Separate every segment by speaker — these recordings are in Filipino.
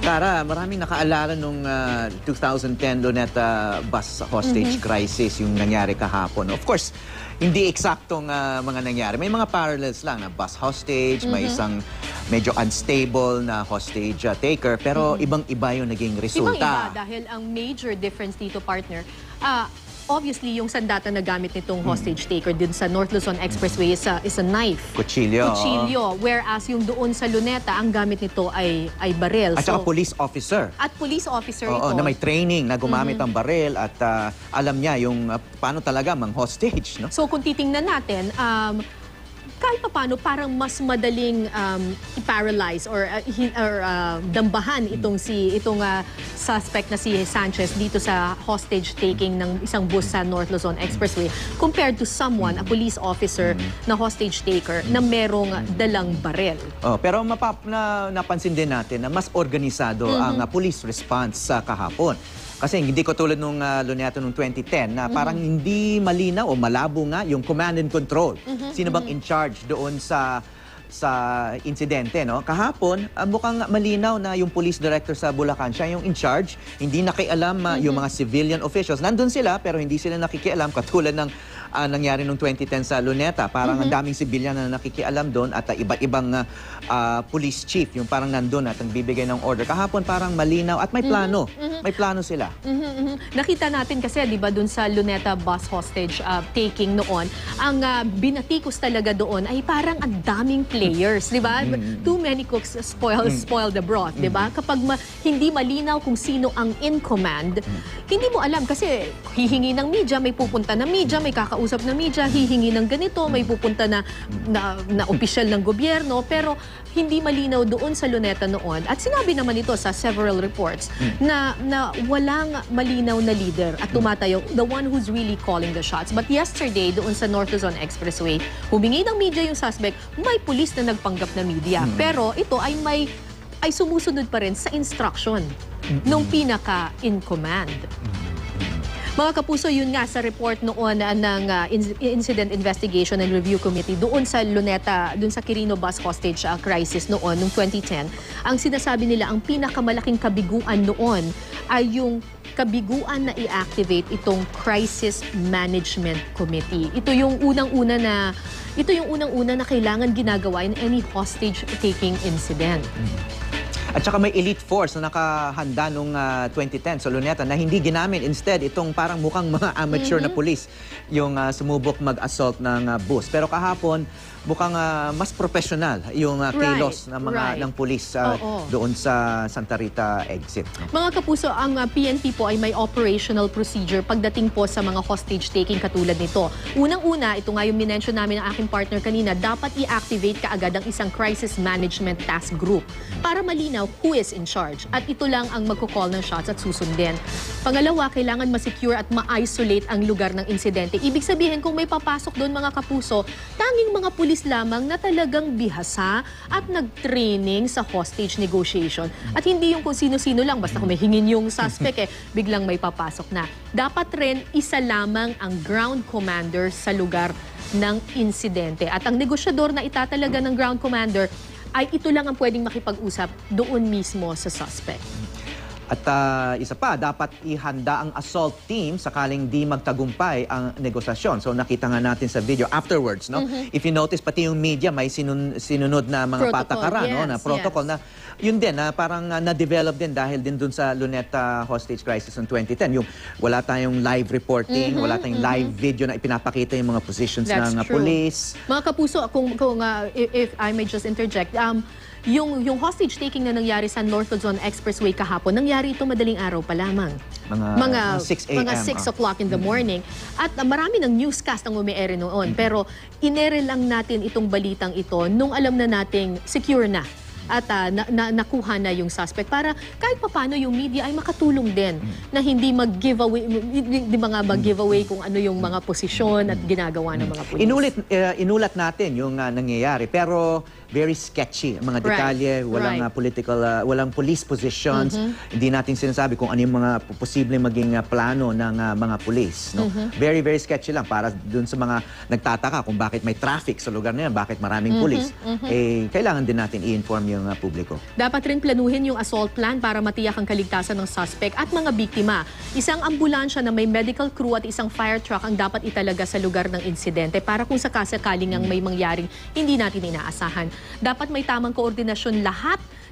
Speaker 1: Tara, maraming nakaalala nung 2010 Luneta bus hostage crisis yung nangyari kahapon. Of course, hindi eksaktong mga nangyari. May mga parallels lang na bus hostage, may isang medyo unstable na hostage taker, pero ibang-iba yung naging resulta.
Speaker 2: Ibang-iba dahil ang major difference dito, partner, obviously, yung sandata na gamit nitong hostage taker din sa North Luzon Expressway is a knife.
Speaker 1: Kutsilyo.
Speaker 2: Kutsilyo. Whereas yung doon sa Luneta, ang gamit nito ay baril.
Speaker 1: At saka police officer.
Speaker 2: At police officer
Speaker 1: Oo,
Speaker 2: ito.
Speaker 1: na may training na gumamit ng baril at alam niya yung paano talaga mang-hostage. No?
Speaker 2: So kung titingnan natin, kahit pa paano, parang mas madaling i-paralyze or dambahan itong suspect na si Sanchez dito sa hostage taking ng isang bus sa North Luzon Expressway compared to someone, a police officer na hostage taker na merong dalang baril.
Speaker 1: Oh, pero napansin din natin na mas organisado ang police response sa kahapon. Kasi hindi ko tulad nung Luneta nung 2010 na parang hindi malinaw o malabo nga yung command and control. Sino bang in charge doon sa insidente, no? Kahapon, mukhang malinaw na yung police director sa Bulacan, siya yung in charge. Hindi nakialam yung mga civilian officials. Nandun sila pero hindi sila nakikialam katulad ng nangyari nung 2010 sa Luneta. Parang ang daming civilian na nakikialam doon at iba't ibang police chief yung parang nandun at nagbibigay ng order. Kahapon parang malinaw at may plano. May plano sila.
Speaker 2: Nakita natin kasi, di ba, dun sa Luneta bus hostage taking noon, ang binatikos talaga doon ay parang ang daming players, di ba? Too many cooks spoil the broth, di ba? Kapag hindi malinaw kung sino ang in command, hindi mo alam kasi hihingi ng media, may pupunta na media, may kakausap na media, hihingi ng ganito, may pupunta na opisyal ng gobyerno, pero hindi malinaw doon sa Luneta noon. At sinabi naman ito sa several reports na walang malinaw na leader at tumatayo, the one who's really calling the shots. But yesterday, doon sa North Luzon Expressway, humingi ng media yung suspect, may pulis na nagpanggap na media. Pero ito ay sumusunod pa rin sa instruction nung pinaka-in command. Mga kapuso, yun nga sa report noon ng Incident Investigation and Review Committee doon sa Luneta, doon sa Quirino bus hostage crisis noon, noong 2010, ang sinasabi nila, ang pinakamalaking kabiguan noon ay yung kabiguan na i-activate itong Crisis Management Committee. Ito yung unang-una na kailangan ginagawa in any hostage-taking incident.
Speaker 1: At saka may elite force na nakahanda nung 2010 sa Luneta na hindi ginamit. Instead, itong parang mukhang mga amateur na police yung sumubok mag-assault ng bus. Pero kahapon, mukhang mas professional yung kilos ng police doon sa Santa Rita exit.
Speaker 2: Mga kapuso, ang PNP po ay may operational procedure pagdating po sa mga hostage-taking katulad nito. Unang-una, ito nga yung minention namin ng aking partner kanina, dapat i-activate kaagad ang isang crisis management task group para malinaw who is in charge. At ito lang ang magkukall ng shots at susundin. Pangalawa, kailangan ma-secure at ma-isolate ang lugar ng insidente. Ibig sabihin, kung may papasok doon mga kapuso, tanging mga pulis lamang na talagang bihasa at nag-training sa hostage negotiation. At hindi yung kung sino-sino lang, basta kung may hingin yung suspect, biglang may papasok na. Dapat rin isa lamang ang ground commander sa lugar ng insidente. At ang negosyador na itatalaga ng ground commander ay ito lang ang pwedeng makipag-usap doon mismo sa suspect.
Speaker 1: At isa pa, dapat ihanda ang assault team sakaling di magtagumpay ang negosasyon. So nakita nga natin sa video afterwards, no? If you notice, pati yung media may sinunod na mga patakaran, no? Na protocol na yun din, parang na-develop din dahil din dun sa Luneta hostage crisis ng 2010. Yung wala tayong live reporting, wala tayong live video na ipinapakita yung mga positions ng police.
Speaker 2: Mga kapuso, if I may just interject, yung hostage taking na nangyari sa North Luzon Expressway kahapon, nangyari ito madaling araw pa lamang.
Speaker 1: Mga 6 a.m.
Speaker 2: Mga 6 o'clock in the morning. At marami ng newscast ang umiere noon. Pero inere lang natin itong balitang ito nung alam na nating secure na. At nakuha na yung suspect para kahit papano yung media ay makatulong din na hindi mag-giveaway, di ba nga mag-giveaway kung ano yung mga posisyon at ginagawa ng mga pulis.
Speaker 1: Inulat natin yung nangyayari pero very sketchy. Ang mga
Speaker 2: Right.
Speaker 1: detalye, walang
Speaker 2: Right.
Speaker 1: political, walang police positions. Hindi natin sinasabi kung ano yung mga posibleng maging plano ng mga police. No? Very, very sketchy lang para dun sa mga nagtataka kung bakit may traffic sa lugar na yan, bakit maraming police. Eh, kailangan din natin i-inform yung publiko.
Speaker 2: Dapat rin planuhin yung assault plan para matiyak ang kaligtasan ng suspect at mga biktima. Isang ambulansya na may medical crew at isang fire truck ang dapat italaga sa lugar ng insidente para kung sakasakaling ang may mangyaring hindi natin inaasahan. Dapat may tamang koordinasyon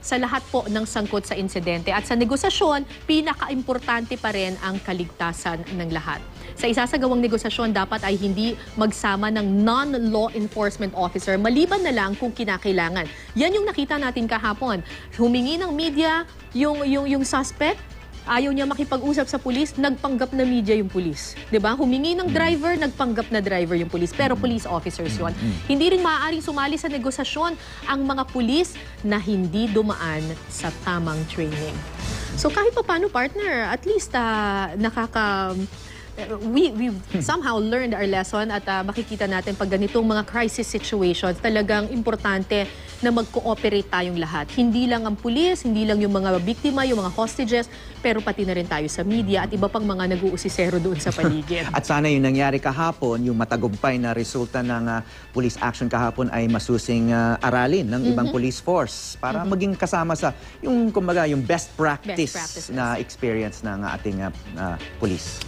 Speaker 2: sa lahat po ng sangkot sa insidente. At sa negosasyon, pinaka-importante pa rin ang kaligtasan ng lahat. Sa isasagawang negosasyon, dapat ay hindi magsama ng non-law enforcement officer, maliban na lang kung kinakailangan. Yan yung nakita natin kahapon. Humingi ng media yung suspect, ayaw niya makipag-usap sa pulis, nagpanggap na media yung pulis. 'Di ba? Humingi ng driver, nagpanggap na driver yung pulis. Pero police officers yun. Hindi rin maaaring sumali sa negosasyon ang mga pulis na hindi dumaan sa tamang training. So kahit pa paano, partner, at least we somehow learned our lesson at makikita natin pag ganitong mga crisis situations, talagang importante na mag-cooperate tayong lahat. Hindi lang ang pulis, hindi lang yung mga biktima, yung mga hostages, pero pati na rin tayo sa media at iba pang mga nag-uusisero doon sa paligid.
Speaker 1: At sana yung nangyari kahapon, yung matagumpay na resulta ng police action kahapon ay masusing aralin ng ibang police force para maging kasama sa yung kumbaga yung best practice
Speaker 2: practices
Speaker 1: na experience ng ating police.